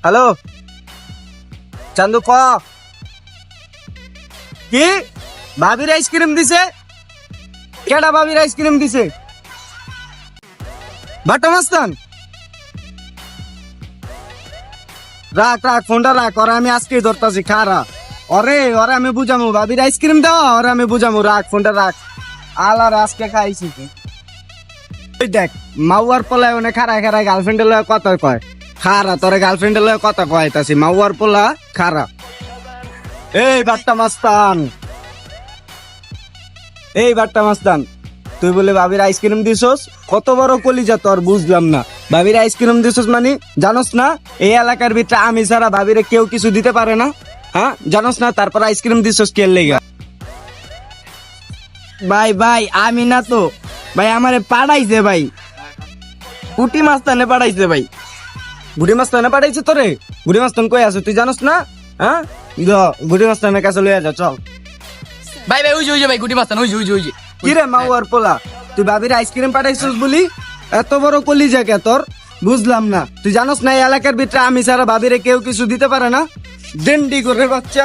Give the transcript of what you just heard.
Hello চান্দু ক কি ভাবির আইসক্রিম দিছে? কেডা ভাবির আইসক্রিম দিছে? বাটা মাস্তান রাখ রাখ ফোনটা রাখ, ওরা আমি আজকে ধরতাছি খারা। ওরে আমি বুঝামু ভাবির আইসক্রিম দেওয়া, ওরে আমি বুঝামু। রাখ ফোনটা রাখ, আলার আজকে খাইছি কি। ওই দেখ মাউয়ার পোলায় ওনে খারায় খারায় গার্লফ্রেন্ডের লয়ে কথা কয়। খারা তোরে গার্লফ্রেন্ডের লয়ে কথা কয়তাছি, মাউয়ার পোলা খারা। এই বাট্টা মাস্তান, এই বাট্টা মাস্তান, তুই বলে ভাবির আইসক্রিম দিছস? কত বড় কলিজা তোর, বুঝলাম না। ভাবির আইসক্রিম দিছস মানে জানোস না এই এলাকার ভিতরে আমি ছাড়া ভাবিরে কেউ কিছু দিতে পারে না? হ্যাঁ জানোস না? তারপর আইসক্রিম দিছস কে লেগা? ভাই ভাই আমি না তো ভাই, আমারে পাঠাইছে ভাই, পুটি মাস্তানে পাঠাইছে ভাই। গুড়ি মাস্তানে পাঠাইছে তোরে? গুড়ি মাস্তান কই আছে তুই জানোস না? হ্যাঁ গুড়ি মাস্তানের কাছে লইয়া যা, চল। ভাই ভাই ওই যে ভাই গুটি মাস্তান, ওই যে কিরে মাউয়ার পোলা, তুই ভাবির আইসক্রিম পাঠাইছিস বলি এত বড় কলিজা কে তোর? বুঝলাম না, তুই জানোস না এই এলাকার ভিতরে আমি ছাড়া ভাবিরে কেউ কিছু দিতে পারে না? ডেন্ডি করে বাচ্চা।